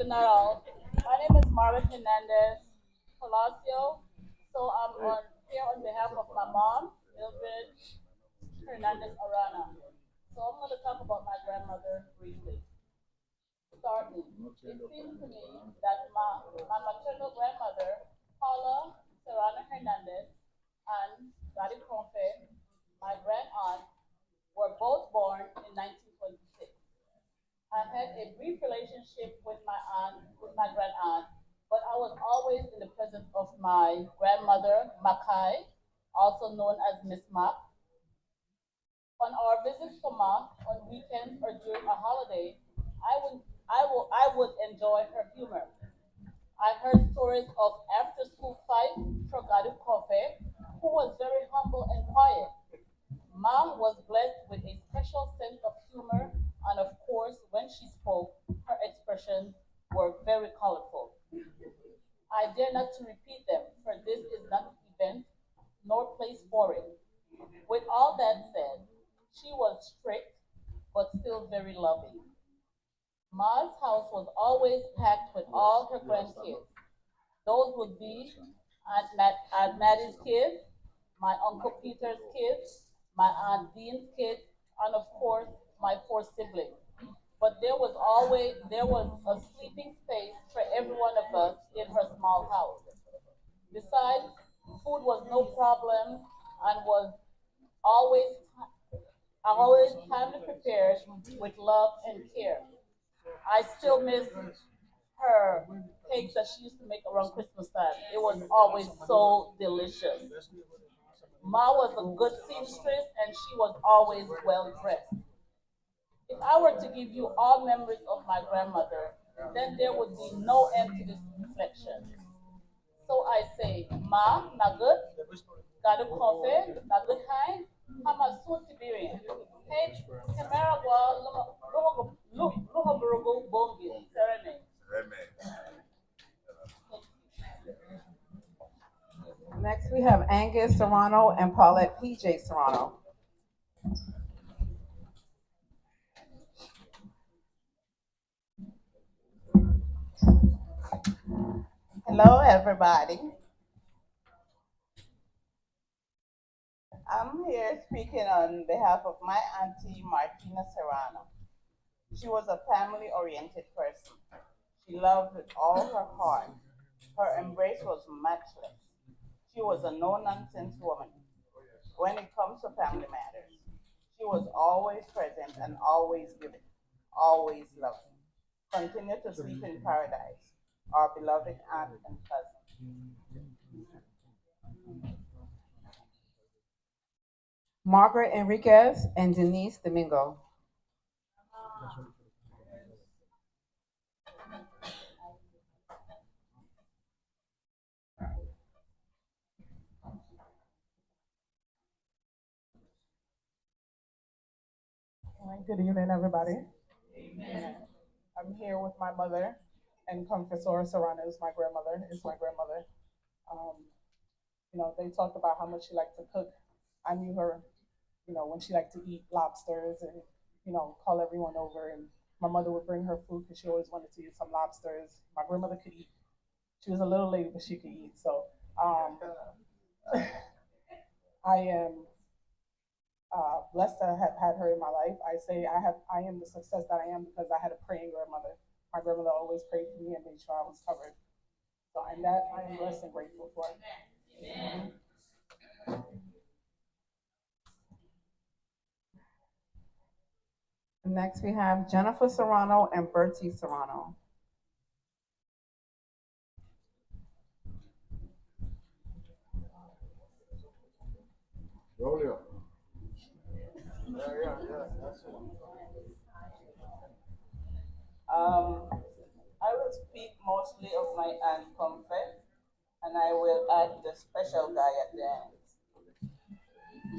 good night all. My name is Margaret Hernandez Palacio. So I'm on here on behalf of my mom, Mildred Hernandez Arana. So I'm going to talk about my grandmother briefly. Starting, it seems to me that my maternal grandmother, Paula Serrano Hernandez, and Gary Confe, my grand aunt, were both born in 1926. I had a brief relationship with my grand aunt, but I was always in the presence of my grandmother, Makai, also known as Miss Mac. On our visits to Ma on weekends or during a holiday, I would enjoy her humor. I heard stories of after-school fights from Gadu Kofe, who was very humble and quiet. Ma was blessed with a special sense of humor, and of course, when she spoke, her expressions were very colorful. I dare not to repeat them, for this is not an event nor place for it. With all that said, she was strict but still very loving. Ma's house was always packed with all her grandkids. Those would be Aunt Maddie's kids, my Uncle Peter's kids, my Aunt Dean's kids, and of course my four siblings. But there was a sleeping space for every one of us in her small house. Besides, food was no problem and was always always timely prepared with love and care. I still miss her cakes that she used to make around Christmas time. It was always so delicious. Ma was a good seamstress and she was always well dressed. If I were to give you all memories of my grandmother, then there would be no end to this reflection. So I say, Ma, nagut, gadu kofe, nagut hai, hamasun tibirin. Hey, kamera wa luha burugu bongi, serene. Next, we have Angus Serrano and Paulette PJ Serrano. Hello, everybody. I'm here speaking on behalf of my auntie Martina Serrano. She was a family oriented person. She loved with all her heart. Her embrace was matchless. She was a no nonsense woman when it comes to family matters. She was always present and always giving, always loving. Continue to sleep in paradise, our beloved aunt and cousin. Margaret Enriquez and Denise Domingo. Good evening, everybody. I'm here with my mother, and Confessora Serrano is my grandmother. Is my grandmother. Um, they talked about how much she liked to cook. I knew her, when she liked to eat lobsters and, call everyone over. And my mother would bring her food because she always wanted to eat some lobsters. My grandmother could eat. She was a little lady, but she could eat. So I am blessed to have had her in my life. I am the success that I am because I had a praying grandmother. My grandmother always prayed for me and made sure I was covered. So and that I am blessed and grateful for. Next, we have Jennifer Serrano and Bertie Serrano. Rolio. Yeah. That's it. Um, I will speak mostly of my aunt Comfort, and I will add the special guy at the end.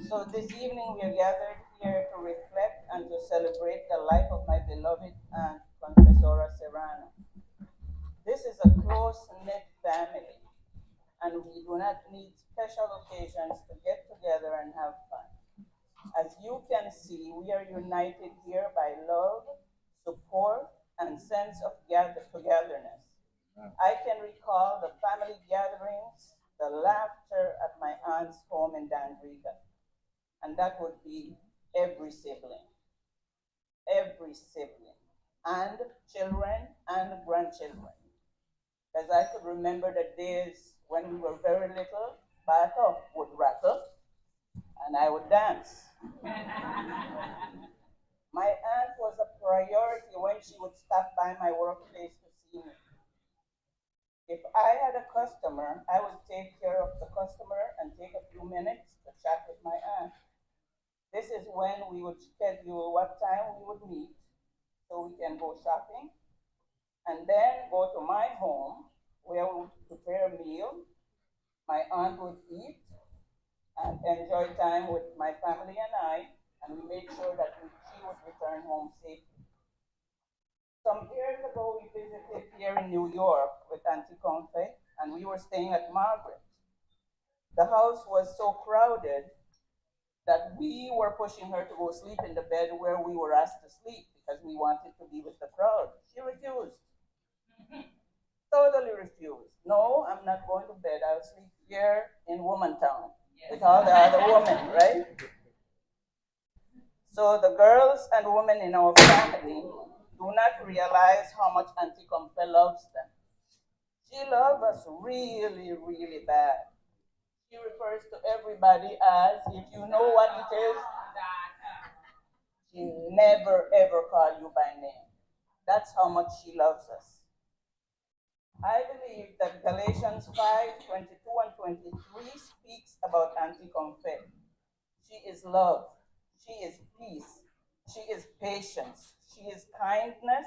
So this evening we are gathered here to reflect and to celebrate the life of my beloved aunt Confessora Serrano. This is a close-knit family, and we do not need special occasions to get together and have fun. As you can see, we are united here by love, support, and sense of togetherness. I can recall the family gatherings, the laughter at my aunt's home in Dandriga, and that would be every sibling, every sibling, and children and grandchildren. Because I could remember the days when we were very little, Bato would rattle and I would dance. My aunt was a priority when she would stop by my workplace to see me. If I had a customer, I would take care of the customer and take a few minutes to chat with my aunt. This is when we would schedule what time we would meet so we can go shopping and then go to my home where we would prepare a meal. My aunt would eat and enjoy time with my family and I, and we made sure that she would return home safely. Some years ago, we visited here in New York with Auntie Confe, and we were staying at Margaret. The house was so crowded that we were pushing her to go sleep in the bed where we were asked to sleep because we wanted to be with the crowd. She refused. Totally refused. No, I'm not going to bed. I'll sleep here in Womantown with all the other women, right? So the girls and women in our family do not realize how much Auntie Comfe loves them. She loves us really, really bad. She refers to everybody as, if you know what it is, she never ever call you by name. That's how much she loves us. I believe that Galatians 5:22 and 23 speaks about Auntie Comfe. She is love. She is peace. She is patience. She is kindness,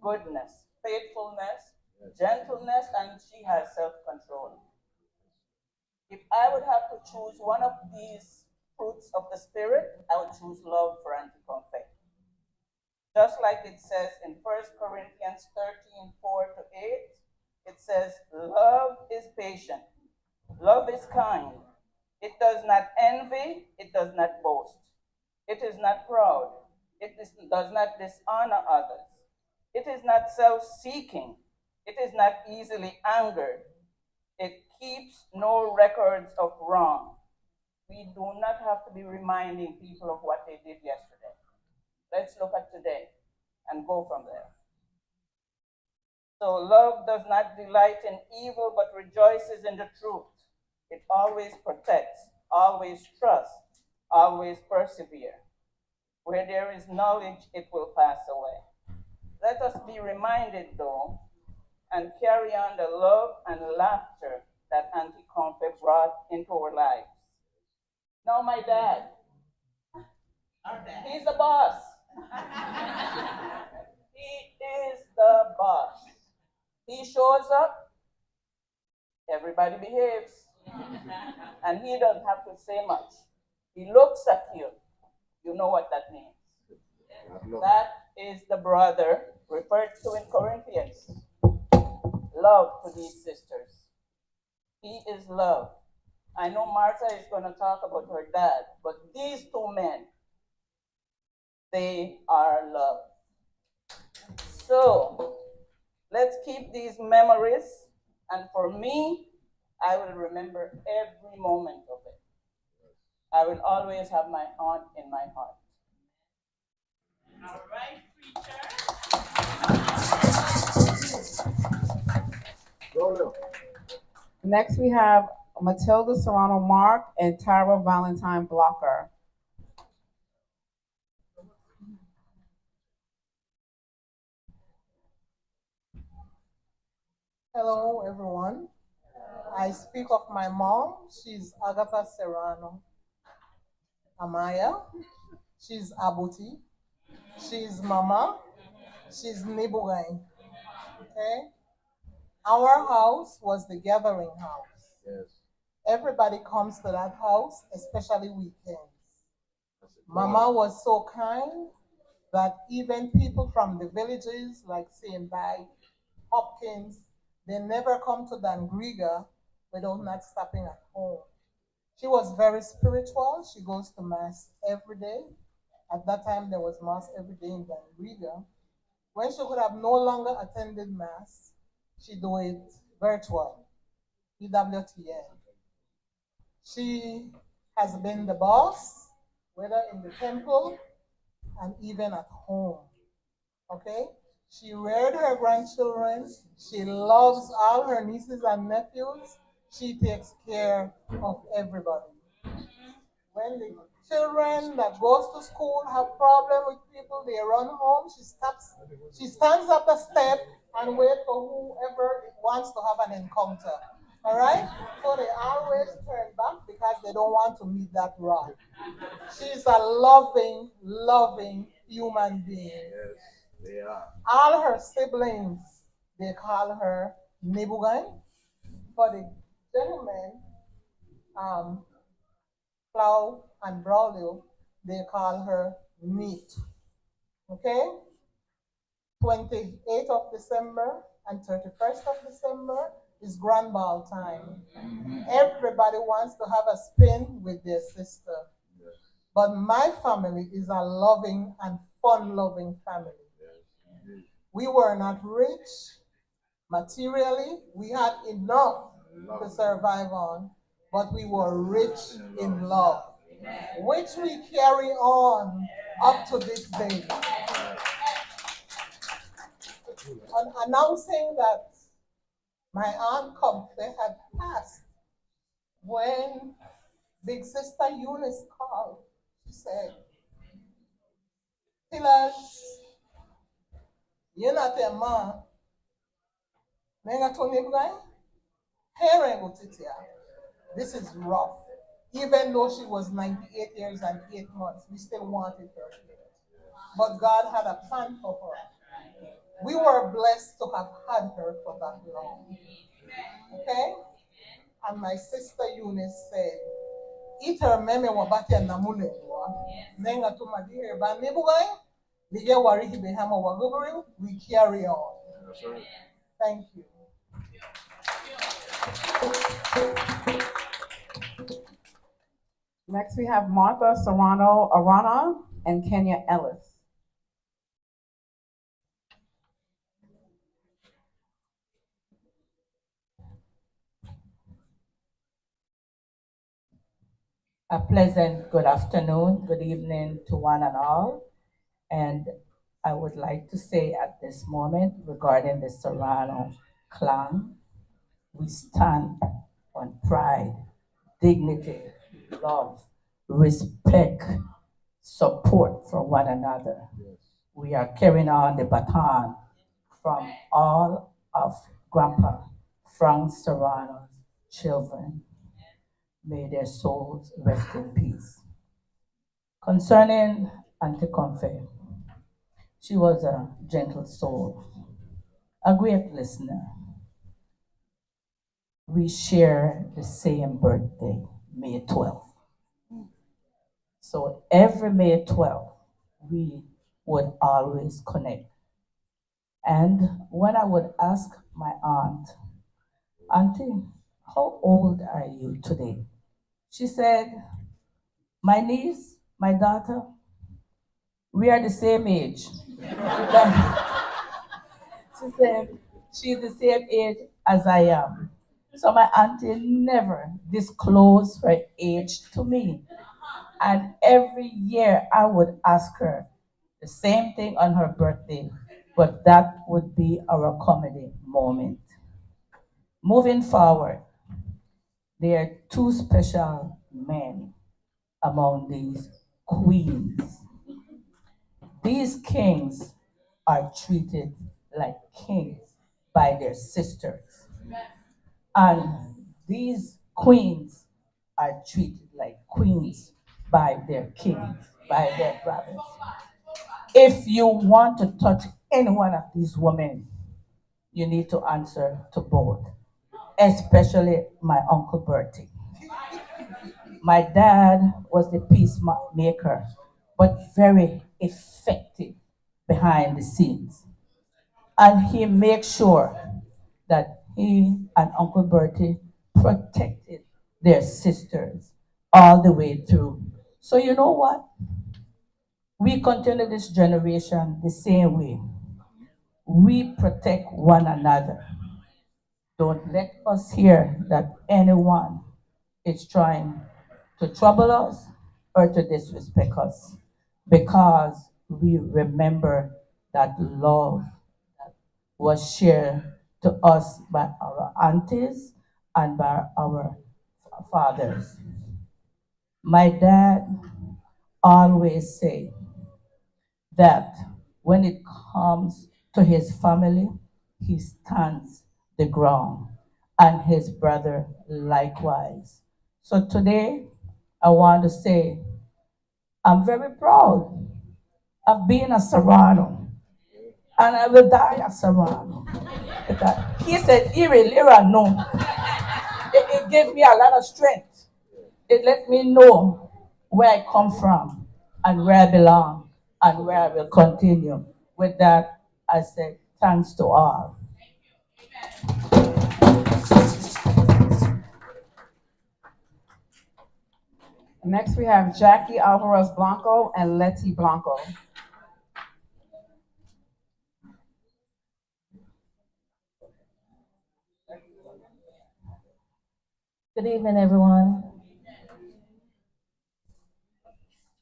goodness, faithfulness, gentleness, and she has self control. If I would have to choose one of these fruits of the Spirit, I would choose love for Auntie Comfe. Just like it says in 1 Corinthians 13:4-8, it says, love is patient, love is kind. It does not envy, it does not boast. It is not proud, does not dishonor others. It is not self seeking, it is not easily angered. It keeps no records of wrong. We do not have to be reminding people of what they did yesterday. Let's look at today and go from there. So love does not delight in evil, but rejoices in the truth. It always protects, always trusts, always persevere. Where there is knowledge, it will pass away. Let us be reminded, though, and carry on the love and laughter that Auntie Comfe brought into our lives. Now, my dad, he's the boss. He is the boss. He shows up, everybody behaves. And he doesn't have to say much. He looks at you. You know what that means. That is the brother referred to in Corinthians. Love to these sisters. He is love. I know Martha is going to talk about her dad, but these two men, they are love. So let's keep these memories, and for me, I will remember every moment of it. I will always have my aunt in my heart. All right, preacher. Next, we have Matilda Serrano Mark and Tyra Valentine Blocker. Hello, everyone. I speak of my mom. She's Agatha Serrano. Amaya. She's Abuti. She's Mama. She's Nibugai. Okay? Our house was the gathering house. Yes. Everybody comes to that house, especially weekends. Mama was so kind that even people from the villages like St. Bay, Hopkins, they never come to Dangriga without not stopping at home. She was very spiritual. She goes to mass every day. At that time, there was mass every day in Dangriga. When she could have no longer attended Mass, she do it virtual, EWTN. She has been the boss, whether in the temple and even at home. Okay? She reared her grandchildren. She loves all her nieces and nephews. She takes care of everybody. When the children that goes to school have problem with people, they run home. She stands at the step and wait for whoever wants to have an encounter. All right? So they always turn back because they don't want to meet that rock. She's a loving, loving human being. All her siblings, they call her Nibugai. For the gentlemen, um, Clow and Braulio, they call her Meat. Okay? 28th of December and 31st of December is grand ball time. Everybody wants to have a spin with their sister. But my family is a loving and fun-loving family. We were not rich materially. We had enough to survive on, but we were rich in love, which we carry on up to this day. Announcing that my Aunt Comfy had passed, when Big Sister Eunice called, she said, Pillars, you're not a man. Nenga Tony Bray, this is rough. Even though she was 98 years and 8 months, we still wanted her. But God had a plan for her. We were blessed to have had her for that long. Okay? And my sister Eunice said, Iter meme wabaki na mule nenga tumadire ba nebugai lige warihi behama wagubri, we carry on. Thank you. Next, we have Martha Serrano Arana and Kenya Ellis. A pleasant good afternoon, good evening to one and all. And I would like to say at this moment regarding the Serrano clan, we stand on pride, dignity, love, respect, support for one another. We are carrying on the baton from all of Grandpa Frank Serrano's children. May their souls rest in peace. Concerning Auntie Comfy, she was a gentle soul, a great listener. We share the same birthday, May 12th. So every May 12th, we would always connect. And when I would ask my aunt, Auntie, how old are you today? She said, my niece, my daughter, we are the same age. She said, she's the same age as I am. So my auntie never disclosed her age to me. And every year I would ask her the same thing on her birthday, but that would be our comedy moment. Moving forward, there are two special men among these queens. These kings are treated like kings by their sisters. And these queens are treated like queens by their kings, by their brothers. If you want to touch any one of these women, you need to answer to both, especially my Uncle Bertie. My dad was the peacemaker, but very effective behind the scenes. And he made sure that he and Uncle Bertie protected their sisters all the way through. So you know what? We continue this generation the same way. we protect one another. Don't let us hear that anyone is trying to trouble us or to disrespect us, because we remember that love that was shared to us by our aunties and by our fathers. My dad always say that when it comes to his family, he stands the ground, and his brother likewise. So today, I want to say I'm very proud of being a Serrano, and I will die a Serrano. Because he said, Iri Lira, no. It gave me a lot of strength. It let me know where I come from and where I belong and where I will continue. With that, I say thanks to all. Next, we have Jackie Alvarez Blanco and Letty Blanco. Good evening, everyone.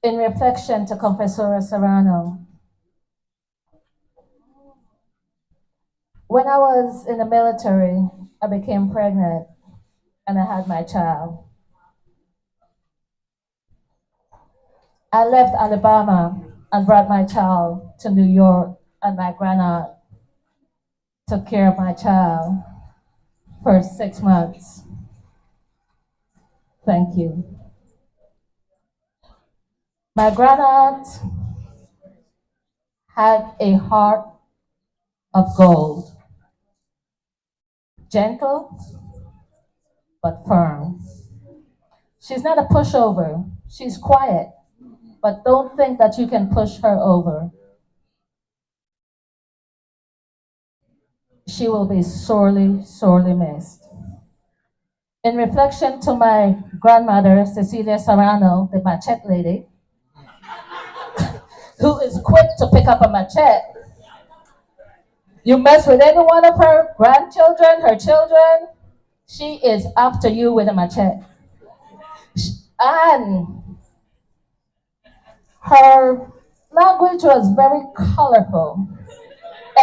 In reflection to Confessora Serrano, when I was in the military, I became pregnant and I had my child. I left Alabama and brought my child to New York, and my grandaunt took care of my child for 6 months. Thank you. My grandaunt had a heart of gold, gentle but firm. She's not a pushover. She's quiet, but don't think that you can push her over. She will be sorely, sorely missed. In reflection to my grandmother, Cecilia Serrano, the machete lady, who is quick to pick up a machete. You mess with any one of her grandchildren, her children, she is after you with a machete. And her language was very colorful,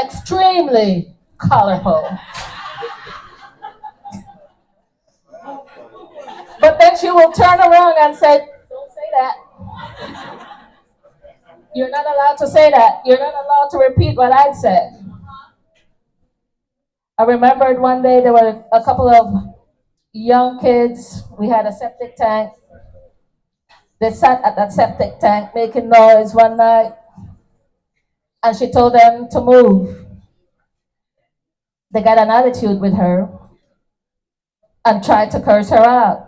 extremely colorful. But then she will turn around and say, don't say that. You're not allowed to say that. You're not allowed to repeat what I said. I remembered one day there were a couple of young kids. We had a septic tank. They sat at that septic tank making noise one night, and she told them to move. They got an attitude with her and tried to curse her out.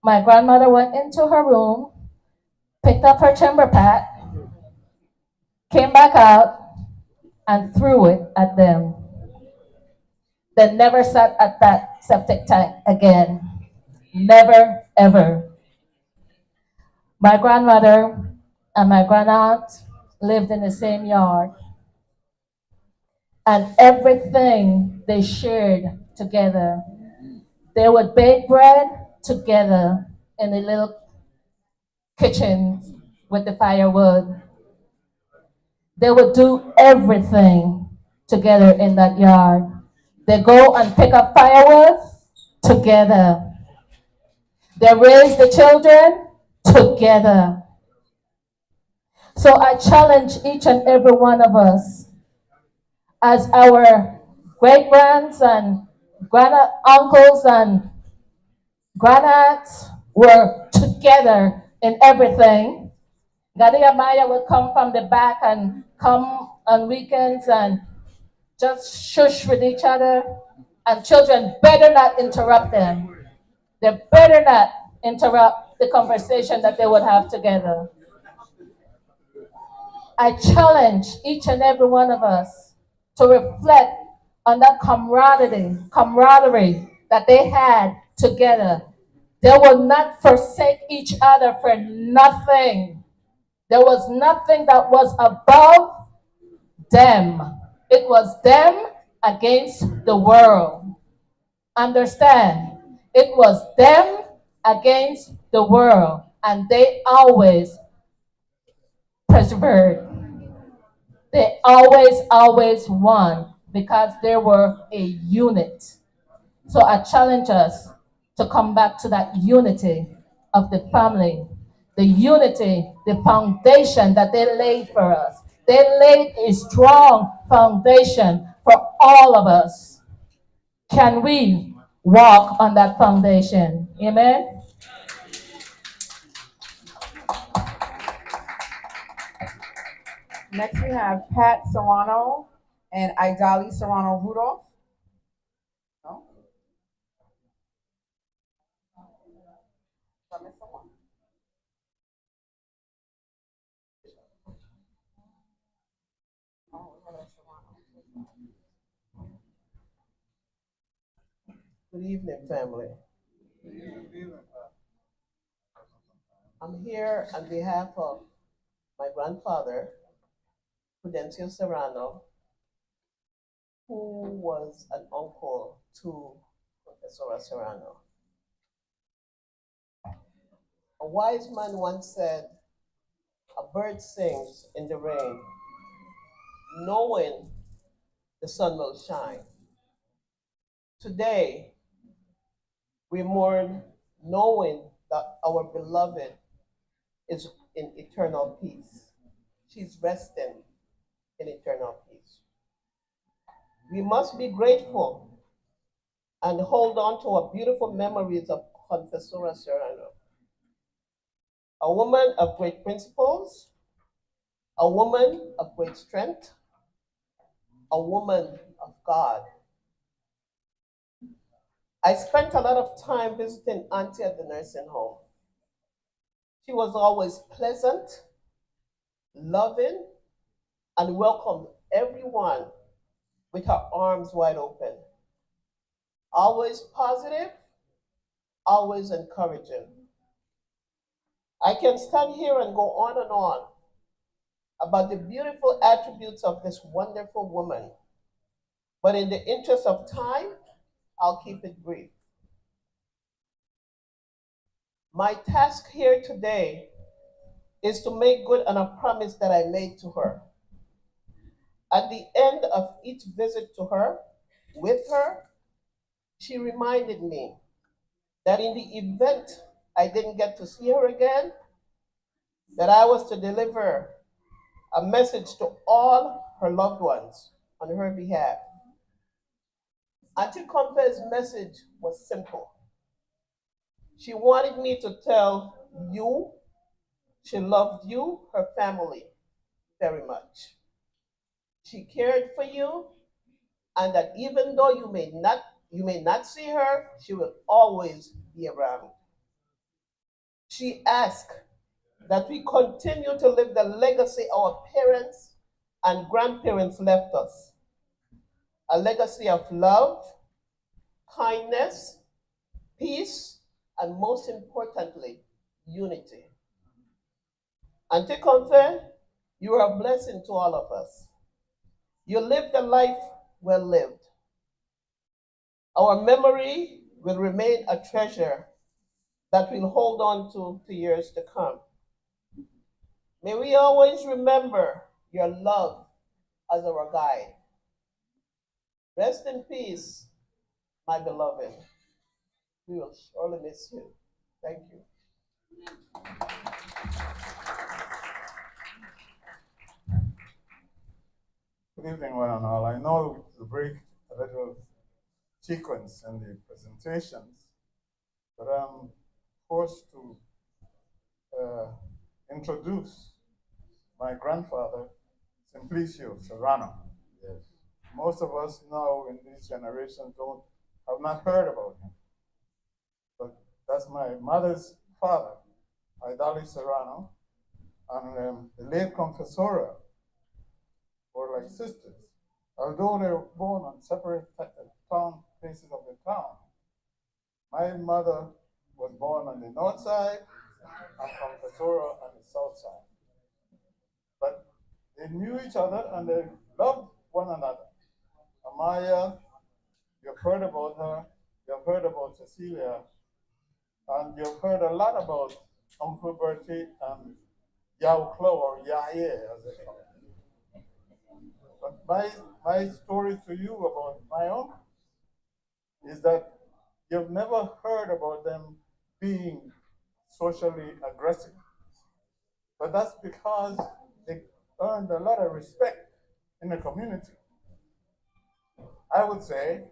My grandmother went into her room, picked up her chamber pot, came back out, and threw it at them. They never sat at that septic tank again. Never, ever. My grandmother and my grandaunt lived in the same yard, and everything they shared together. They would bake bread together in the little kitchen with the firewood. They would do everything together in that yard. They go and pick up firewood together. They raise the children together. So I challenge each and every one of us, as our great grands and grand uncles and grandaunt were together in everything. Gadia Maya would come from the back and come on weekends and just shush with each other, and children better not interrupt them. They better not interrupt the conversation that they would have together. I challenge each and every one of us to reflect on that camaraderie that they had together. They will not forsake each other for nothing. There was nothing that was above them. It was them against the world. Understand? It was them against the world, and they always persevered. They always won because they were a unit. So I challenge us to come back to that unity of the family, the unity, the foundation that they laid for us. They laid a strong foundation for all of us. Can we walk on that foundation? Amen. Next we have Pat Serrano and Idali Serrano Rudolph. No? Did I miss someone? Oh, we have a Serrano. Good evening, family. I'm here on behalf of my grandfather, Prudencio Serrano, who was an uncle to Professor Serrano. A wise man once said, a bird sings in the rain, knowing the sun will shine. Today, we mourn knowing that our beloved is in eternal peace. She's resting in eternal peace. We must be grateful and hold on to our beautiful memories of Confessora Serrano, a woman of great principles, a woman of great strength, a woman of God. I spent a lot of time visiting Auntie at the nursing home. She was always pleasant, loving, and welcomed everyone with her arms wide open. Always positive, always encouraging. I can stand here and go on about the beautiful attributes of this wonderful woman, but in the interest of time, I'll keep it brief. My task here today is to make good on a promise that I made to her. At the end of each visit to her, with her, she reminded me that in the event I didn't get to see her again, that I was to deliver a message to all her loved ones on her behalf. Auntie Compe's message was simple. She wanted me to tell you she loved you, her family, very much. She cared for you, and that even though you may not see her, she will always be around. She asked that we continue to live the legacy our parents and grandparents left us, a legacy of love, kindness, peace, and most importantly, unity. Auntie Comfe, you are a blessing to all of us. You lived a life well lived. Our memory will remain a treasure that we'll hold on to years to come. May we always remember your love as our guide. Rest in peace, my beloved. We will surely miss you. Thank you. Good evening, one and all. I know to break a little sequence in the presentations, but I'm forced to uh, introduce my grandfather, Simplicio Serrano. Yes. Most of us now in this generation have not heard about him, but that's my mother's father, Idali Serrano, and the late Confessora were like sisters. Although they were born on separate places of the town, my mother was born on the north side and Confessora on the south side. But they knew each other and they loved one another. Amaya, you've heard about her, you've heard about Cecilia, and you've heard a lot about Uncle Bertie and Yao Klo or Yahye, as they call it. But my story to you about my uncle is that you've never heard about them being socially aggressive. But that's because they earned a lot of respect in the community. I would say,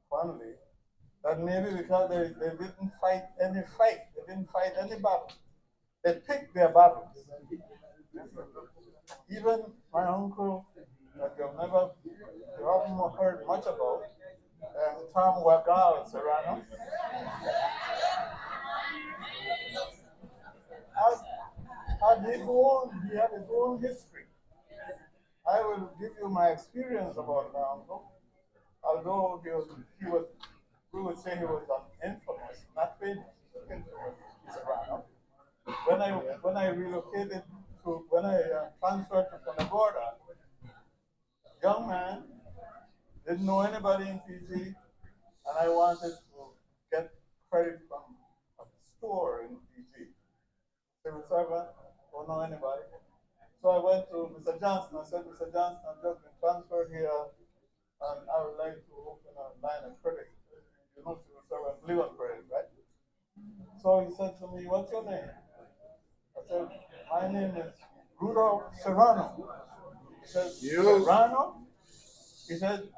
finally, that maybe because they didn't fight any fight, they didn't fight any battle. They picked their battles. Even my uncle, that you haven't heard much about, Tom Wagal Serrano, he had his own history. I will give you my experience about my uncle. Although he was, we would say he was an infamous, not famous, infamous Serrano. When I relocated when I transferred to Punta Gorda, young man, didn't know anybody in PG, and I wanted to get credit from a store in PG. Civil servant, don't know anybody. So I went to Mr. Johnson. I said, Mr. Johnson, I've just been transferred here, and I would like to open a line of credit. You know, civil servants live on credit, right? So he said to me, what's your name? I said, my name is Rudolph Serrano. He said, Serrano? He said,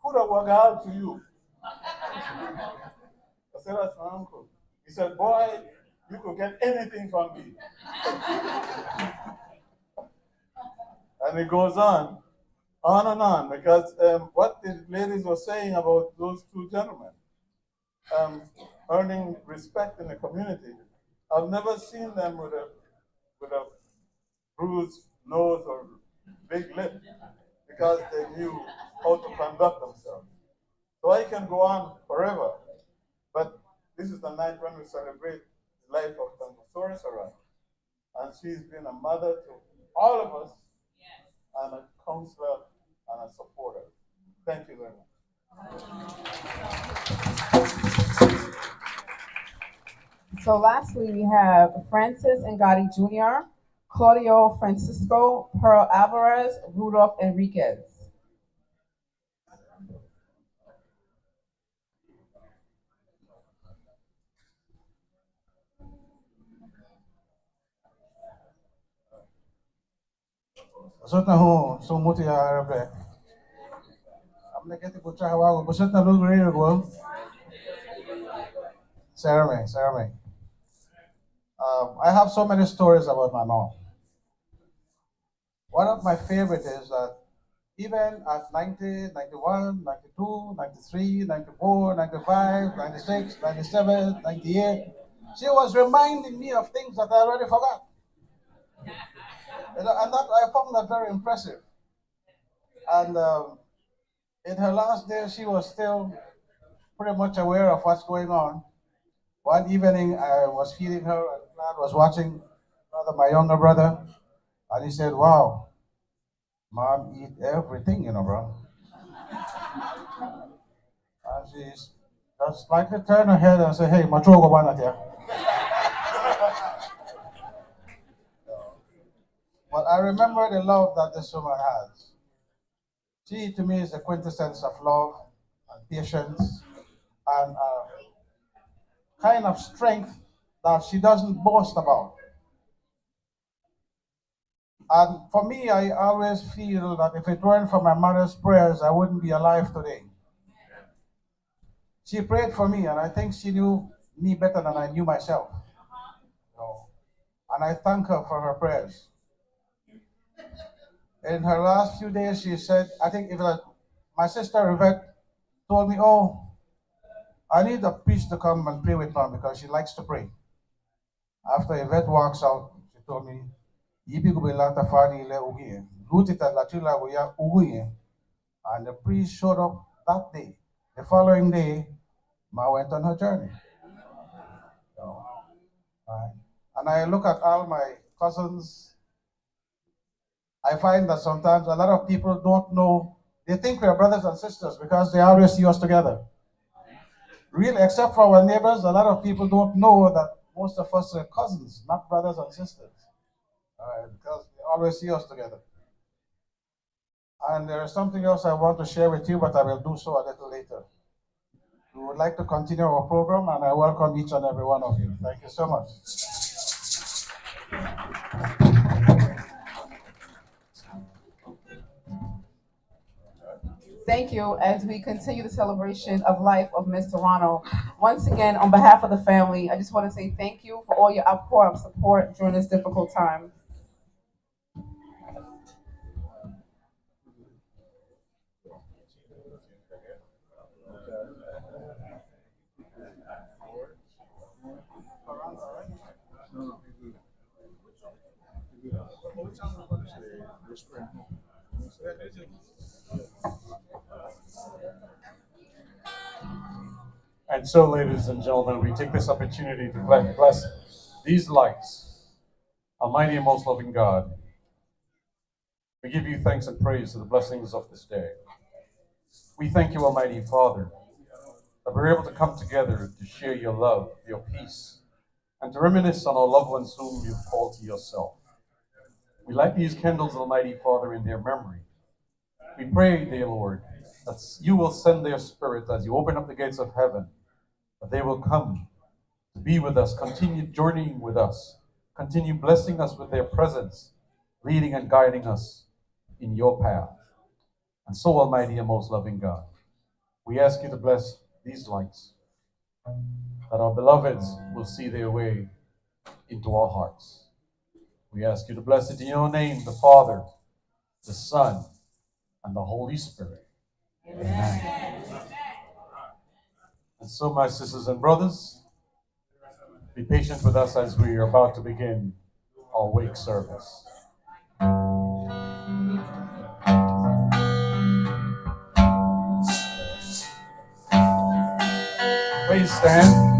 who the wagal to you? I said, that's my uncle. He said, boy, you could get anything from me. And it goes on and on, because what the ladies were saying about those two gentlemen, earning respect in the community, I've never seen them with a bruised nose or big lip, because they knew how to conduct themselves. So I can go on forever, but this is the night when we celebrate the life of Aunt Conora, and she's been a mother to all of us, and a counselor and a supporter. Thank you very much. So lastly, we have Francis and Gotti Jr., Claudio Francisco, Pearl Alvarez, Rudolph Enriquez. Busot ho sumuti ya Arabe. Amne kete kucha hawa busot na lug rero go. Sarame. I have so many stories about my mom. One of my favorite is that even at 90, 91, 92, 93, 94, 95, 96, 97, 98, she was reminding me of things that I already forgot. And that I found that very impressive. And in her last days, she was still pretty much aware of what's going on. One evening, I was feeding her, and Glad was watching my younger brother, and he said, "Wow, Mom eat everything, bro." And she just slightly turned her head and said, "Hey, machogo banat." But I remember the love that this woman has. She, to me, is the quintessence of love and patience and kind of strength that she doesn't boast about. And for me, I always feel that if it weren't for my mother's prayers, I wouldn't be alive today. She prayed for me, and I think she knew me better than I knew myself. And I thank her for her prayers. In her last few days, she said, I think my sister Yvette told me, "Oh, I need a priest to come and pray with her because she likes to pray." After Yvette walks out, she told me, "Yipi kubilata fadi ile ugie, lutita latila uya ugie." And the priest showed up that day. The following day, Ma went on her journey. And I look at all my cousins. I find that sometimes a lot of people don't know They think we are brothers and sisters because they always see us together. Really, except for our neighbors, a lot of people don't know that most of us are cousins, not brothers and sisters. Because they always see us together. And there is something else I want to share with you, but I will do so a little later. We would like to continue our program, and I welcome each and every one of you. Thank you so much. Thank you. As we continue the celebration of life of Miss Serrano, once again, on behalf of the family, I just want to say thank you for all your outpour of support during this difficult time. And so, ladies and gentlemen, we take this opportunity to bless these lights, Almighty and most loving God. We give you thanks and praise for the blessings of this day. We thank you, Almighty Father, that we're able to come together to share your love, your peace, and to reminisce on our loved ones whom you've called to yourself. We light these candles, Almighty Father, in their memory. We pray, dear Lord, that you will send their spirit as you open up the gates of heaven, that they will come to be with us, continue journeying with us, continue blessing us with their presence, leading and guiding us in your path. And so, Almighty and most loving God, we ask you to bless these lights, that our beloveds will see their way into our hearts. We ask you to bless it in your name, the Father, the Son, and the Holy Spirit. Amen. And so, my sisters and brothers, be patient with us as we are about to begin our wake service. Please stand.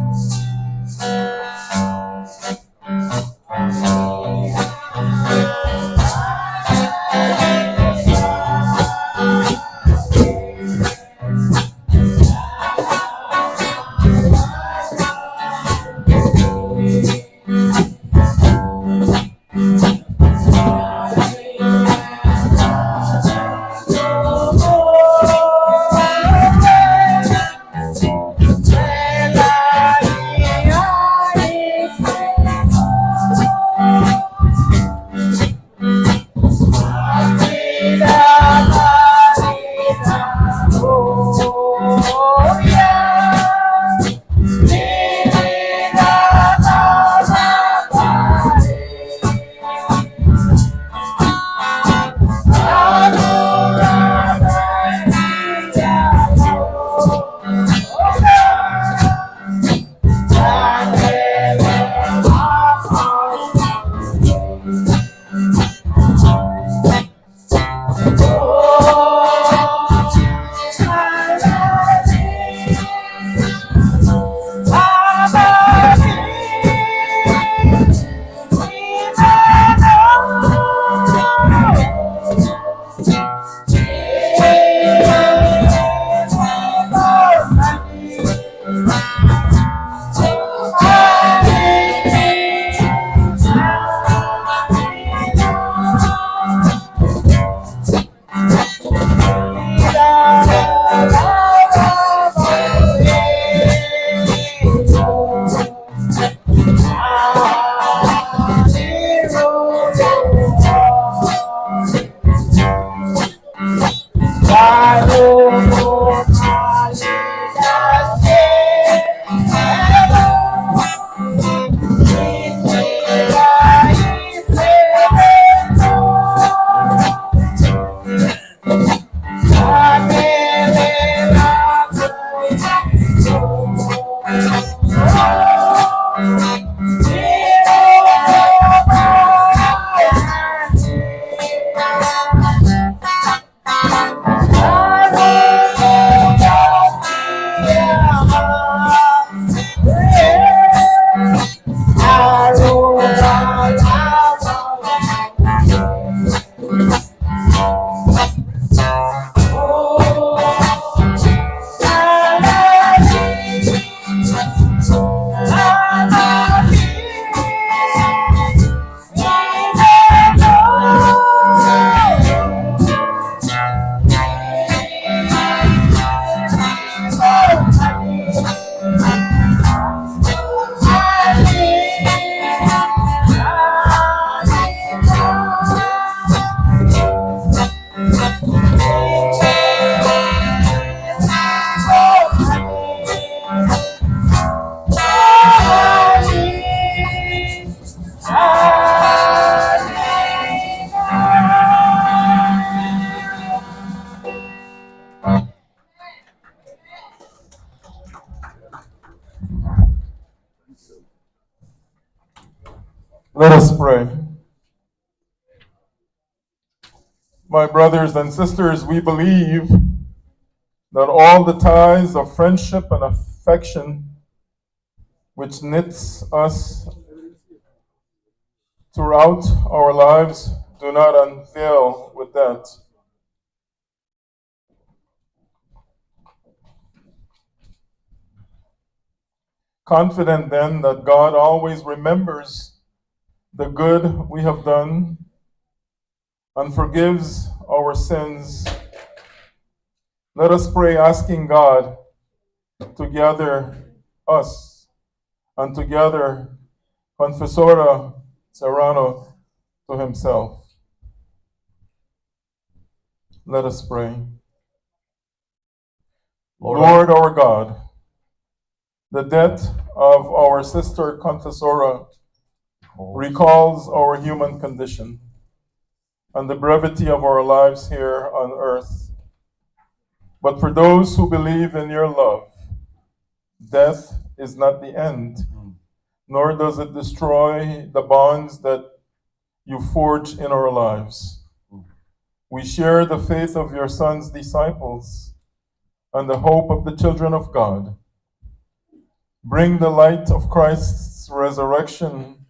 My brothers and sisters, we believe that all the ties of friendship and affection which knits us throughout our lives do not unveil with that. Confident then that God always remembers the good we have done and forgives our sins, let us pray asking God to gather us and to gather Confessora Serrano to himself. Let us pray. Lord our God, the death of our sister Confessora recalls our human condition and the brevity of our lives here on earth. But for those who believe in your love, death is not the end, nor does it destroy the bonds that you forge in our lives. We share the faith of your Son's disciples and the hope of the children of God. Bring the light of Christ's resurrection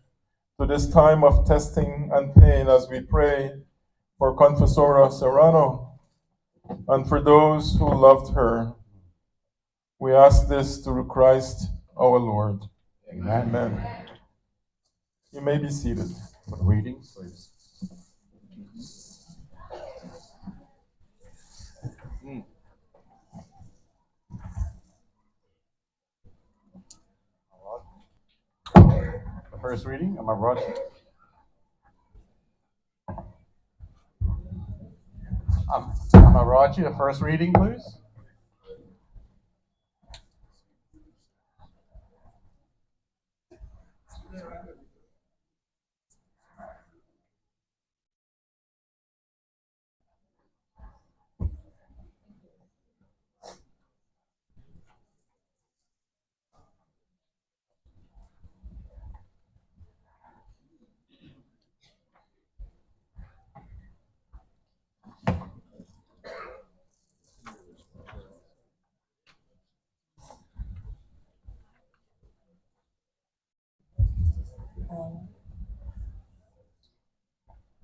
to this time of testing and pain as we pray for Confessora Serrano and for those who loved her. We ask this through Christ our Lord. Amen. Amen. You may be seated. For the readings, please. The first reading, am I right? Amarachi, the first reading, please.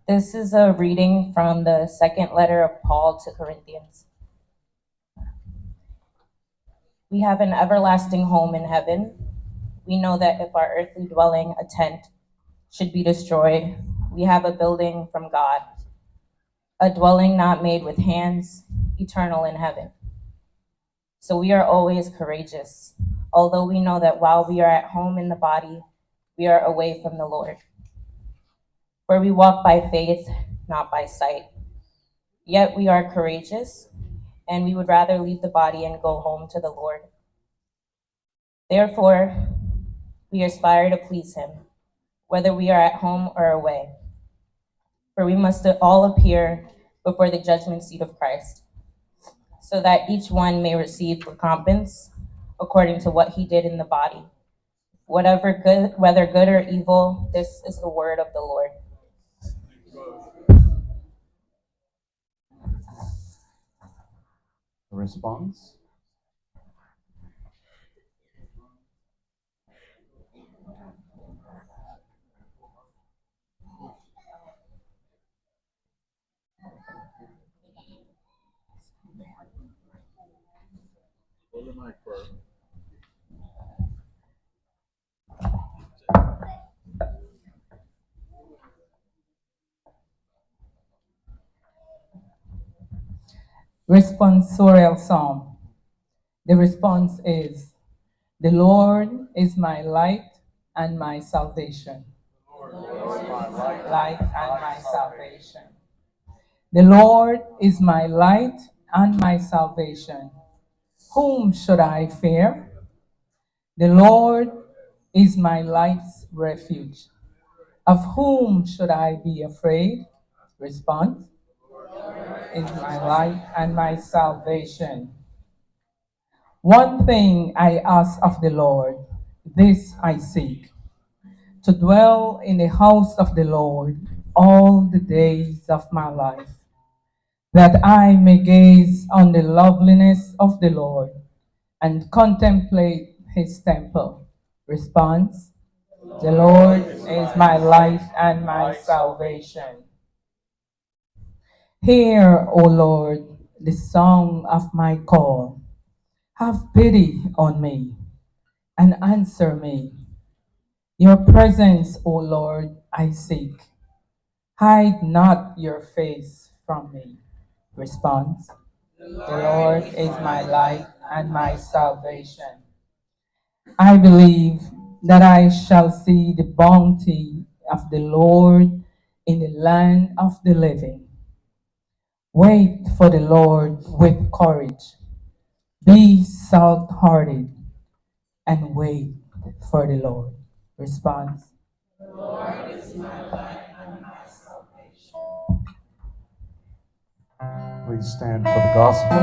This is a reading from the second letter of Paul to Corinthians. We have an everlasting home in heaven. We know that if our earthly dwelling, a tent, should be destroyed, we have a building from God, a dwelling not made with hands, eternal in heaven. So we are always courageous, although we know that while we are at home in the body, we are away from the Lord. For we walk by faith, not by sight. Yet we are courageous, and we would rather leave the body and go home to the Lord. Therefore, we aspire to please him, whether we are at home or away. For we must all appear before the judgment seat of Christ, so that each one may receive recompense according to what he did in the body. Whether good or evil, this is the word of the Lord. The response. Responsorial Psalm. The response is, the Lord is my light and my salvation. The Lord is my light and my salvation. The Lord is my light and my salvation. Whom should I fear? The Lord is my life's refuge. Of whom should I be afraid? Response. Is my light and my salvation. One thing I ask of the Lord, this I seek, to dwell in the house of the Lord all the days of my life, that I may gaze on the loveliness of the Lord and contemplate his temple. Response: the Lord is my light and my salvation. Hear, O Lord, the song of my call. Have pity on me and answer me. Your presence, O Lord, I seek. Hide not your face from me. Response: the Lord is my light and my salvation. I believe that I shall see the bounty of the Lord in the land of the living. Wait for the Lord with courage. Be stout-hearted and wait for the Lord. Response: the Lord is my light and my salvation. Please stand for the gospel.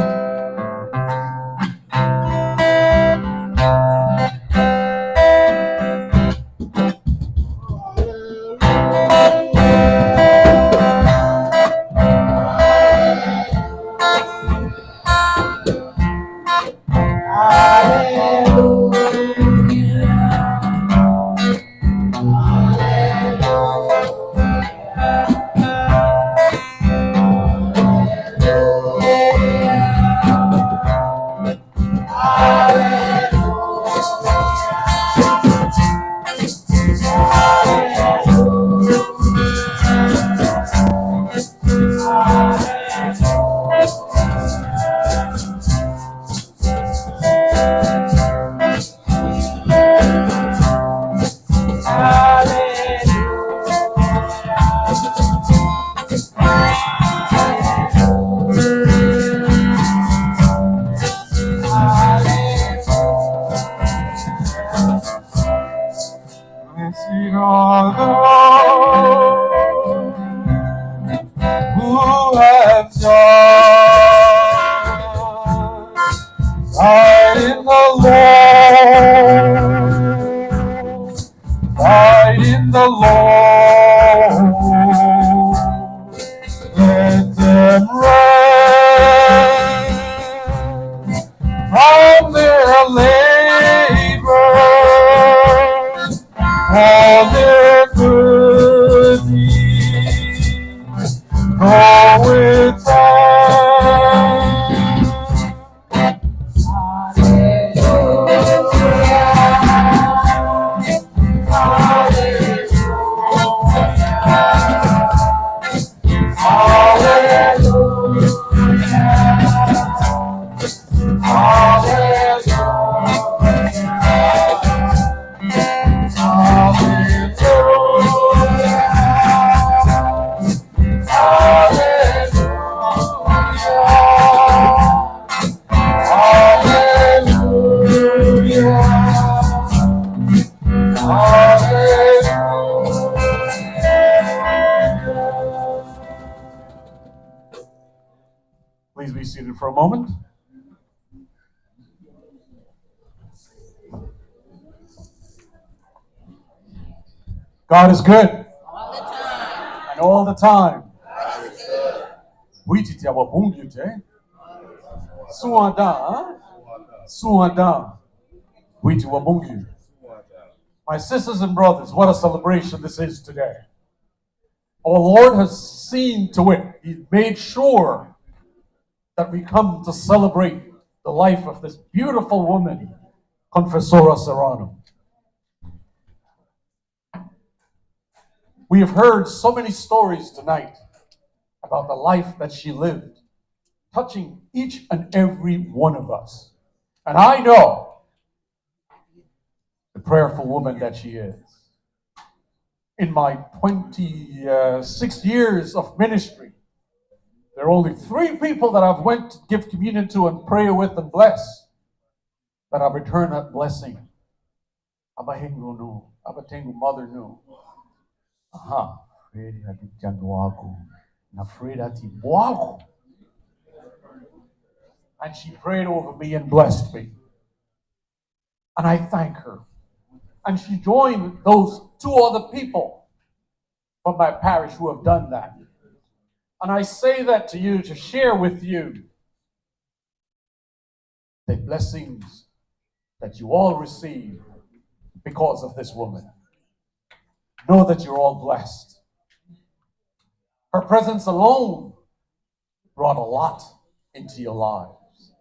Blessed are those who have died in the Lord, died in the Lord. Let them rest from their labors, all their good deeds go with Please be seated for a moment. God is good. All the time. And all the time. Witi tia wabungi te. Suada. Suada. Witi wabungi. My sisters and brothers, what a celebration this is today. Our Lord has seen to it. He made sure that we come to celebrate the life of this beautiful woman, Confessora Serrano. We have heard so many stories tonight about the life that she lived, touching each and every one of us. And I know the prayerful woman that she is. In my 26 years of ministry, there are only 3 people that I've went to give communion to and pray with and bless, that I've returned that blessing. Abahengu no, abatengu mother no. Aha, Fredi ati janduaku, na Fredi ati boaku. And she prayed over me and blessed me. And I thank her. And she joined those 2 other people from my parish who have done that. And I say that to you to share with you the blessings that you all receive because of this woman. Know that you're all blessed. Her presence alone brought a lot into your lives.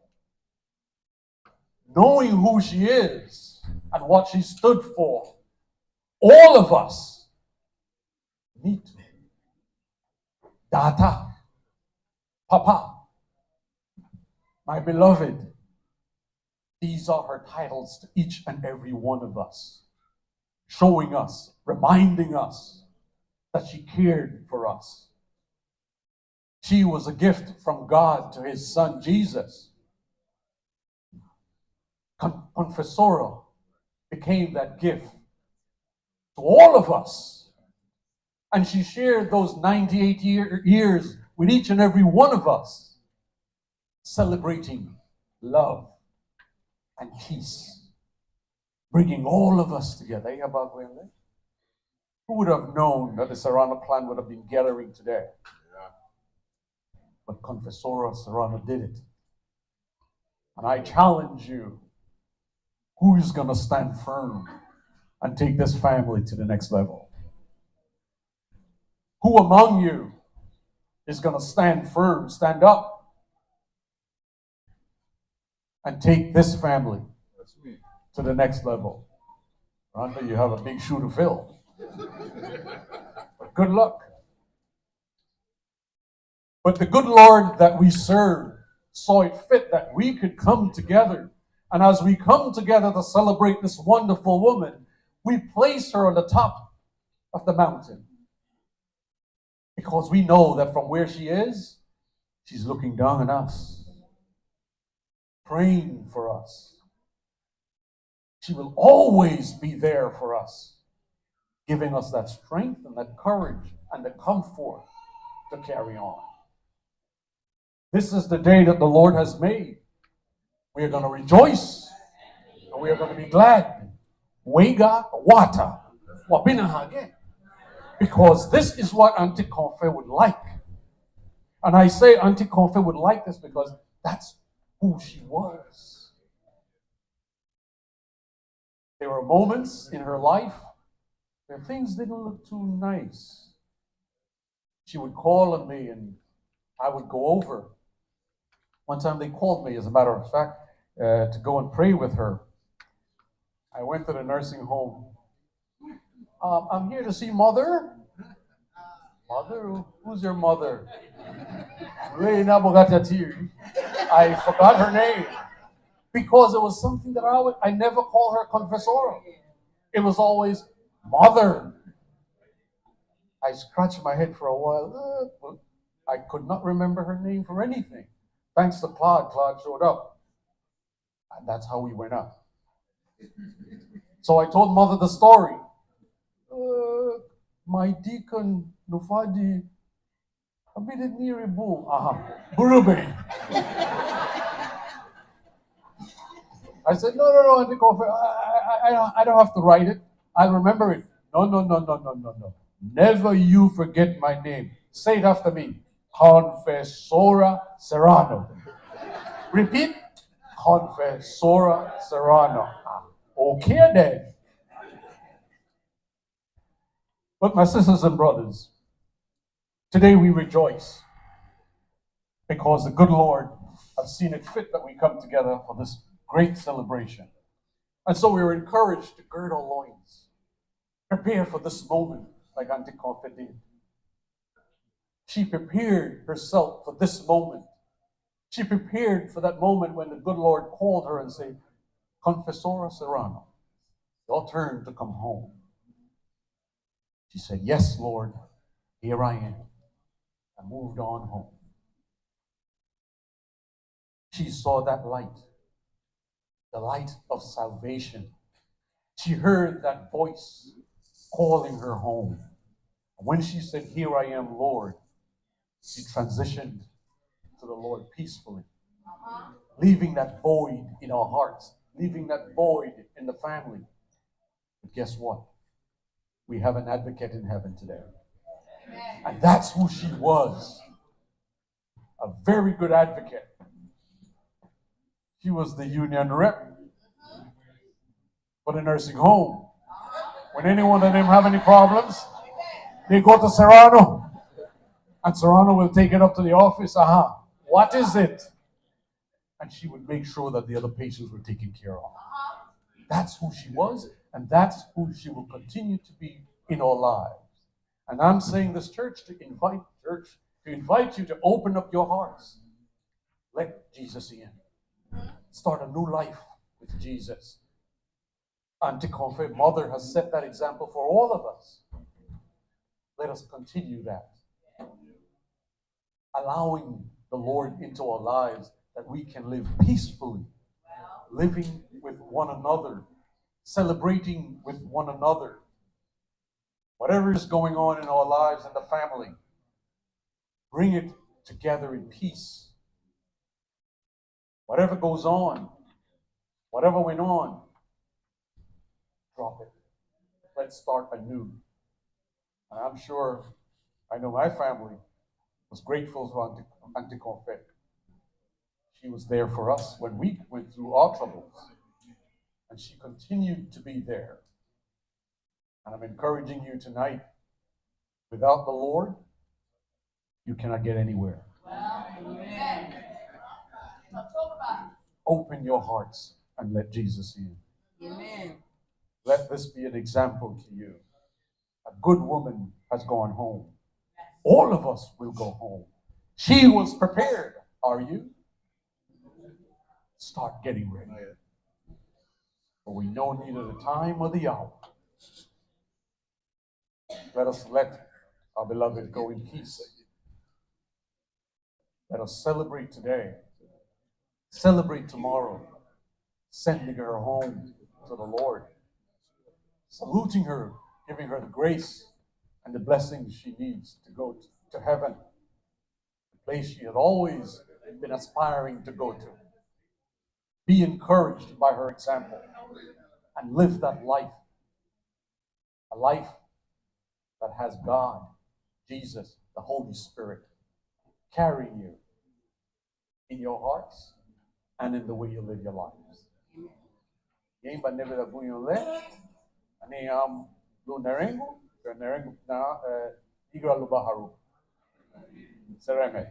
Knowing who she is and what she stood for, all of us need to. Data, Papa, my beloved, these are her titles to each and every one of us, showing us, reminding us that she cared for us. She was a gift from God to his son, Jesus. Confessora became that gift to all of us. And she shared those 98 years with each and every one of us, celebrating love and peace, bringing all of us together. Who would have known that the Serrano clan would have been gathering today? But Confessora Serrano did it. And I challenge you, who is going to stand firm and take this family to the next level? Who among you is going to stand firm, stand up, and take this family to the next level? Rhonda, you have a big shoe to fill. But good luck. But the good Lord that we serve saw it fit that we could come together. And as we come together to celebrate this wonderful woman, we place her on the top of the mountain. Because we know that from where she is, she's looking down on us, praying for us. She will always be there for us, giving us that strength and that courage and the comfort to carry on. This is the day that the Lord has made. We are going to rejoice and we are going to be glad. Wega wata wapinahage. Because this is what Auntie Confe would like. And I say Auntie Confe would like this because that's who she was. There were moments in her life where things didn't look too nice. She would call on me and I would go over. One time they called me, as a matter of fact, to go and pray with her. I went to the nursing home. I'm here to see Mother. Mother? Who's your mother? I forgot her name. Because it was something that I never called her Confessora. It was always Mother. I scratched my head for a while. I could not remember her name for anything. Thanks to Claude. Claude showed up. And that's how we went up. So I told Mother the story. My deacon, Nufadi, Burube. I said, no, Auntie Confe, I don't have to write it. I'll remember it. No. Never you forget my name. Say it after me. Confessora Serrano. Repeat. Confessora Serrano. Okay then. But my sisters and brothers, today we rejoice because the good Lord has seen it fit that we come together for this great celebration. And so we are encouraged to gird our loins, prepare for this moment like Auntie Confe did. She prepared herself for this moment. She prepared for that moment when the good Lord called her and said, Confessora Serrano, your turn to come home. She said, yes, Lord, here I am. I moved on home. She saw that light, the light of salvation. She heard that voice calling her home. When she said, here I am, Lord, she transitioned to the Lord peacefully, leaving that void in our hearts, leaving that void in the family. But guess what? We have an advocate in heaven today. And that's who she was. a very good advocate. She was the union rep for the nursing home. When any one of them have any problems, they go to Serrano, and Serrano will take it up to the office. What is it? And she would make sure that the other patients were taken care of. That's who she was, and that's who she will continue to be in our lives. And I'm saying this church to invite you to open up your hearts. Let Jesus in. Start a new life with Jesus. Aunt Conora, mother, has set that example for all of us. Let us continue that. Allowing the Lord into our lives that we can live peacefully, living with one another, celebrating with one another. Whatever is going on in our lives and the family, bring it together in peace. Whatever goes on, whatever went on, drop it. Let's start anew. And I'm sure, I know my family was grateful for Aunt Conora. She was there for us when we went through our troubles. And she continued to be there. And I'm encouraging you tonight, without the Lord, you cannot get anywhere. Amen. Open your hearts and let Jesus in. Amen. Let this be an example to you. A good woman has gone home. All of us will go home. She was prepared. Are you? Start getting ready. For we know neither the time or the hour. Let us let our beloved go in peace. Let us celebrate today. Celebrate tomorrow. Sending her home to the Lord. Saluting her, giving her the grace and the blessings she needs to go to heaven. The place she had always been aspiring to go to. Be encouraged by her example and live that life. A life that has God, Jesus, the Holy Spirit carrying you in your hearts and in the way you live your lives. Game ba never da bunyo le ani lo narengo na igra lubaharu sereme.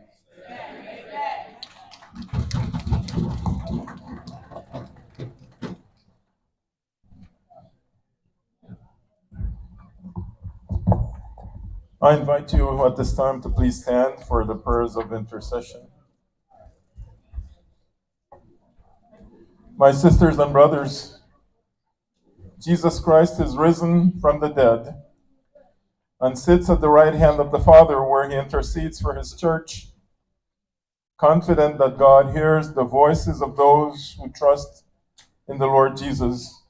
I invite you at this time to please stand for the prayers of intercession. My sisters and brothers, Jesus Christ is risen from the dead and sits at the right hand of the Father, where he intercedes for his church, confident that God hears the voices of those who trust in the Lord Jesus.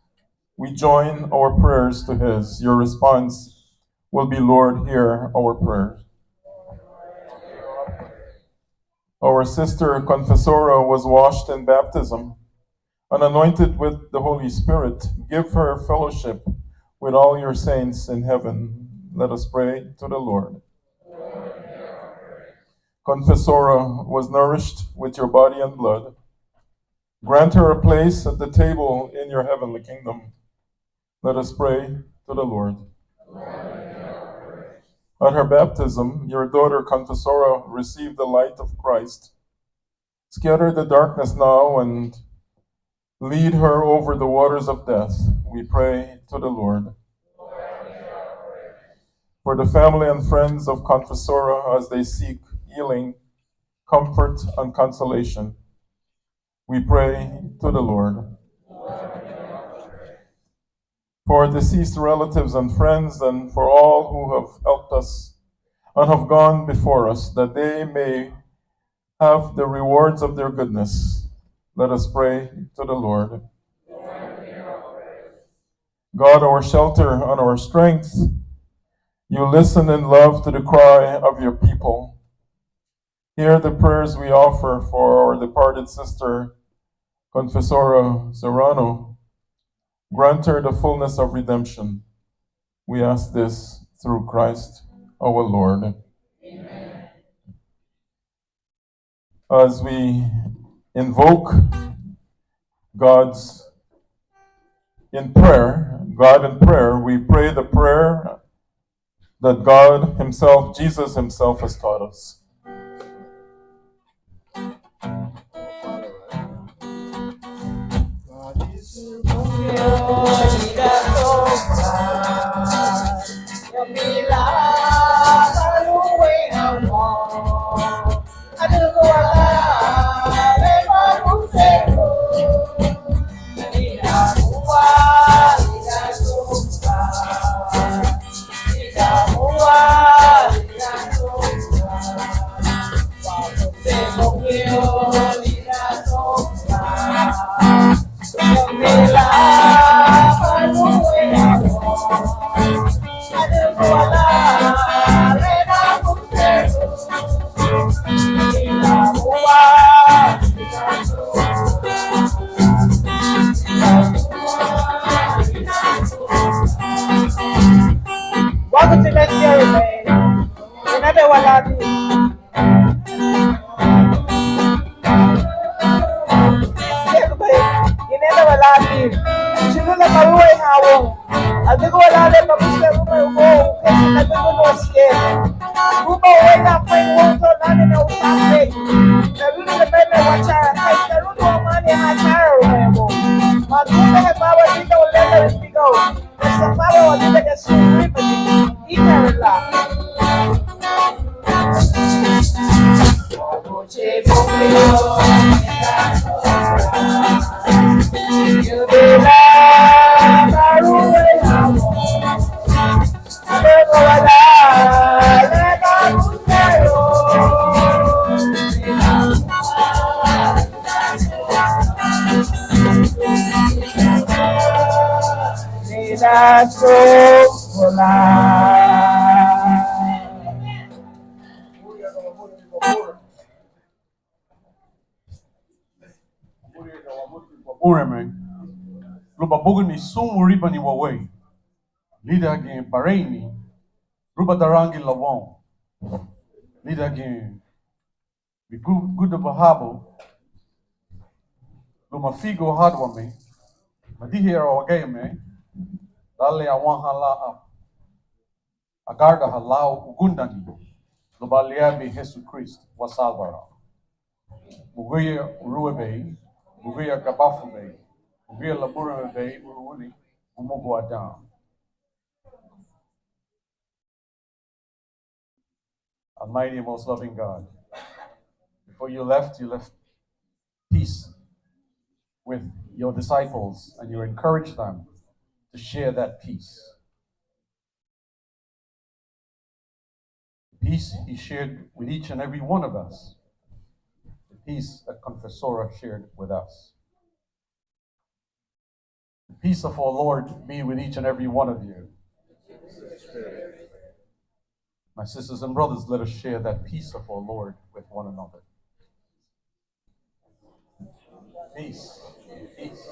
We join our prayers to his. Your response will be, Lord, hear our prayers. Our sister Confessora was washed in baptism and anointed with the Holy Spirit. Give her fellowship with all your saints in heaven. Let us pray to the Lord. Confessora was nourished with your body and blood. Grant her a place at the table in your heavenly kingdom. Let us pray to the Lord. At her baptism, your daughter Confessora received the light of Christ. Scatter the darkness now and lead her over the waters of death. We pray to the Lord. For the family and friends of Confessora as they seek healing, comfort, and consolation, we pray to the Lord. For deceased relatives and friends, and for all who have helped us and have gone before us, that they may have the rewards of their goodness, let us pray to the Lord. God, our shelter and our strength, you listen in love to the cry of your people. Hear the prayers we offer for our departed sister, Confessora Serrano. Grant her the fullness of redemption. We ask this through Christ our Lord. as we invoke God's God in prayer, we pray the prayer that God Himself, Jesus Himself, has taught us. Welcome to Let's Hear It, man. Another one out here. Inenda wala atin. Sinula maruay hawong. Adigo wala rin mabusya rumay umo. Kasi nagdudunosye. Rupa uway na kay wuto nani na usape. Naruno na bebe wachara. Kay naruno amani hachara rumay mo. Magrupa kay bawa dito ulenda restigo. Nasa bawa wadita kay sumipati. Ikarala. Che Bongio. Ureme, lupa bugun ni sumu riba ni waway. Lida gen pareni, ruba darangi lawon. Lida gen bi guda bahabo. Luma figo hadwa me. Madihira wagay me. Dale awan hala agarda halao ugundani. Luba liabi Jesus Christ wasalvara. Muguya uruebe. Muguya kabafu be. Muguya labura be uruuni. Umugu adam. Almighty and most loving God, before you left peace with your disciples and you encouraged them to share that peace. The peace He shared with each and every one of us. The peace that Confessora shared with us. The peace of our Lord be with each and every one of you. My sisters and brothers, let us share that peace of our Lord with one another. Peace. Peace.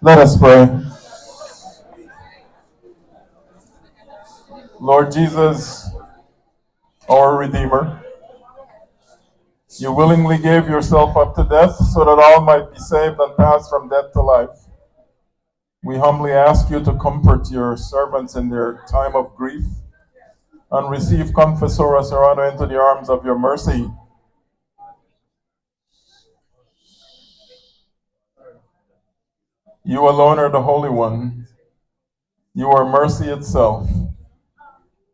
Let us pray. Lord Jesus, our Redeemer, you willingly gave yourself up to death so that all might be saved and pass from death to life. We humbly ask you to comfort your servants in their time of grief and receive Confessora Serrano into the arms of your mercy. You alone are the Holy One. You are mercy itself.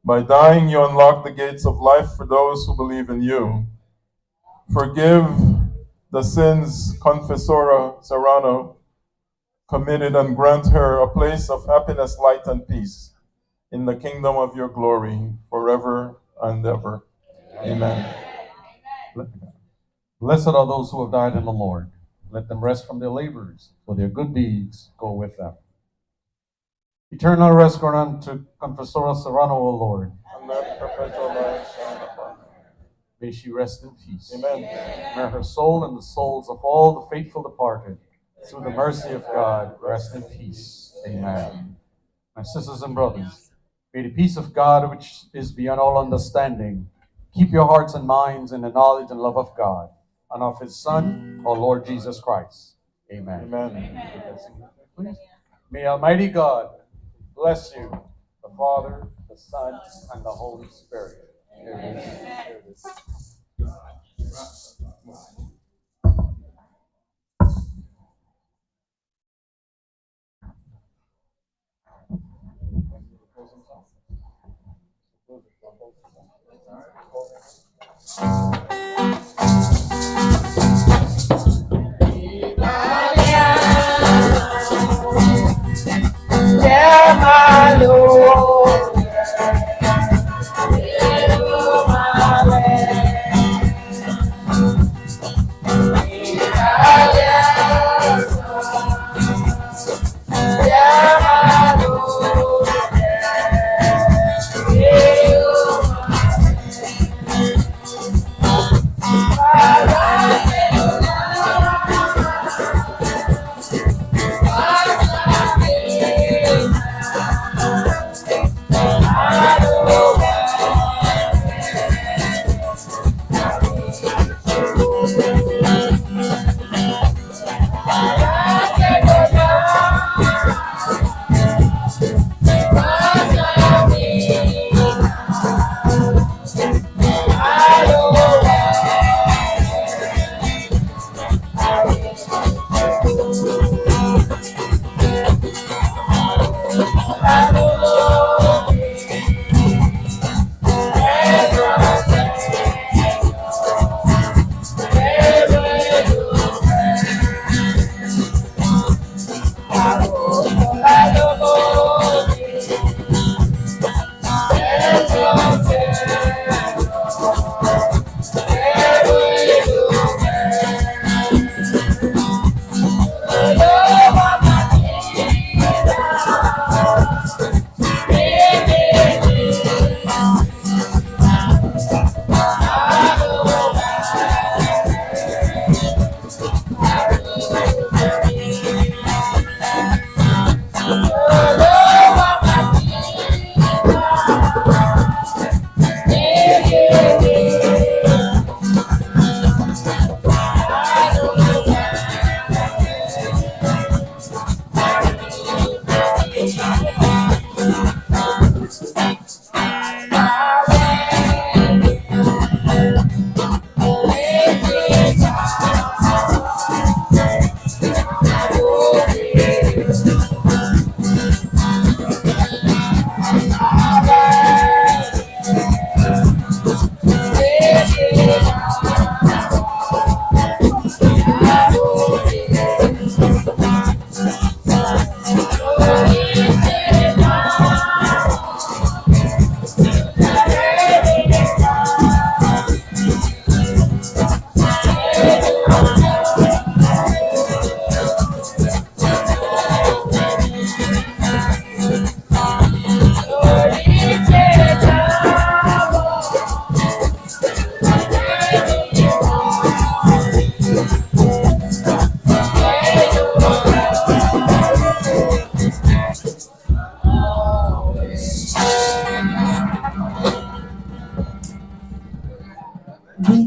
By dying, you unlock the gates of life for those who believe in you. Forgive the sins Confessora Serrano committed and grant her a place of happiness, light, and peace in the kingdom of your glory forever and ever. Amen. Blessed are those who have died in the Lord. Let them rest from their labors, for their good deeds go with them. Eternal rest grant unto Confessora Serrano, O Lord. And let perpetual life shine upon her. May she rest in peace. Amen. May her soul and the souls of all the faithful departed, through the mercy of God, rest in peace. Amen. My sisters and brothers, may the peace of God, which is beyond all understanding, keep your hearts and minds in the knowledge and love of God and of His Son, our Lord Jesus Christ. Amen. Amen. Please. May Almighty God bless you, the Father, the Son, and the Holy Spirit. Amen.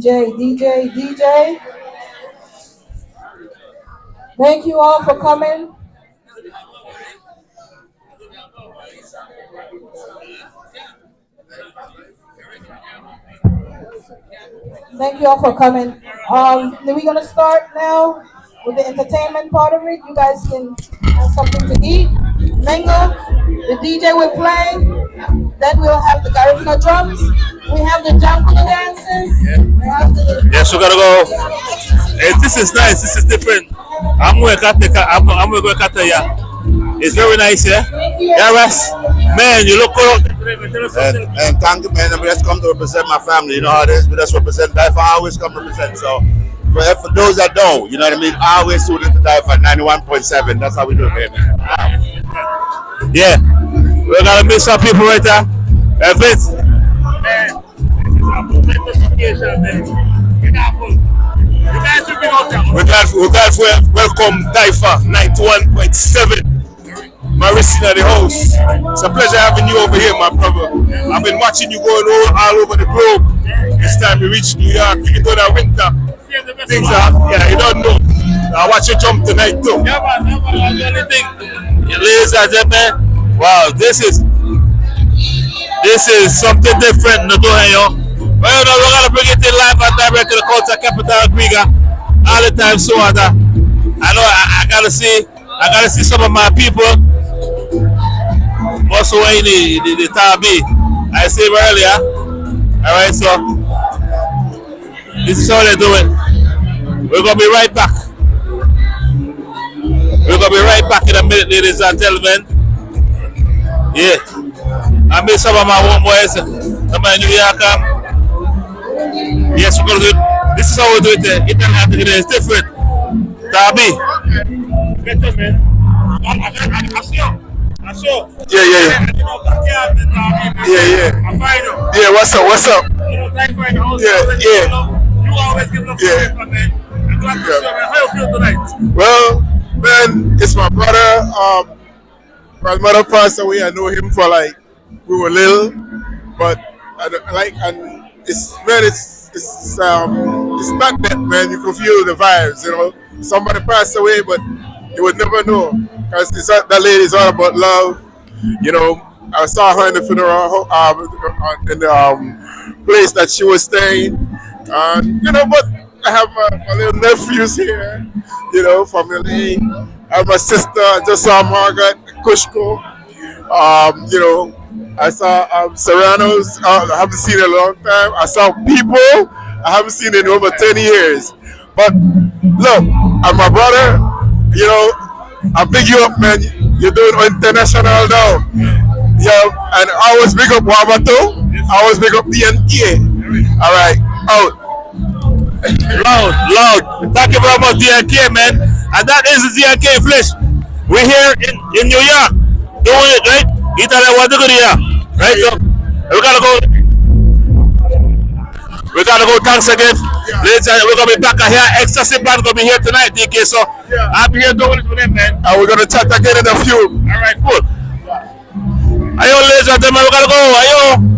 DJ. Thank you all for coming. Thank you all for coming. We're gonna start now with the entertainment part of it. You guys can have something to eat. Mango, the DJ will play. Then we'll have the Garifuna drums. We have the Jamfuna dances. Yes, we gotta go. This is nice. This is different. I'm going to Kata. It's very nice, yeah. Yeah, Russ. Man, you look good. And thank you, man. I just come to represent my family. You know how it is. We just represent DYFA. I always come to represent. So for those that don't, you know what I mean. I always tune into DYFA 91.7. That's how we do it, man. Yeah, we're gonna miss some people right there. Vince. Man, we're glad for welcome DYFA 91.7. Martina, the host. It's a pleasure having you over here, my brother. I've been watching you going all over the globe. This time we reach New York, even though that winter things are, you don't know. I watch you jump tonight too. Ladies and gentlemen, wow, this is something different in the yo. But you know, we're gonna bring it in live and direct to the culture capital of Riga all the time. So I know I gotta see some of my people. Also in the Tabi. I said earlier. Alright, so this is how they do it. We're gonna be right back. We're gonna be right back in a minute, ladies and gentlemen. Yeah. I made some of my homeboys, some of my New Yorker. Yes, we're gonna do it. This is how we do it. It's different. Tabi. Better, man. Yeah. Yeah, what's up? Yeah. You always give love to man. I'm glad to see you, man. How you feel tonight? Well, man, it's my brother. My mother passed away. I know him for like we were little, but it's not that, man. You can feel the vibes, you know. Somebody passed away, but you would never know because that lady is all about love. You know, I saw her in the funeral in the place that she was staying, you know. But I have my little nephews here, you know, from LA. I have my sister. I just saw Margaret Kushko. You know, I saw Serrano's. I haven't seen in a long time. I saw people I haven't seen in over 10 years. But look, and my brother, you know, I big you up, man. You're doing international now. Yeah, and I always big up Wabato. I always big up DNK. All right, out. Loud. Thank you very much, DNK, man. And that is the DNK Flesh. We're here in New York doing it, right? Italy, what to go here, right? So we gotta go. Thanks again. Ladies and we're gonna be back here. Ecstasy Band gonna be here tonight, DK. So I'll be here doing it with them, man. And we're gonna chat again in a few. All right, cool. Ayo, ladies and gentlemen, we gotta go. Ayo.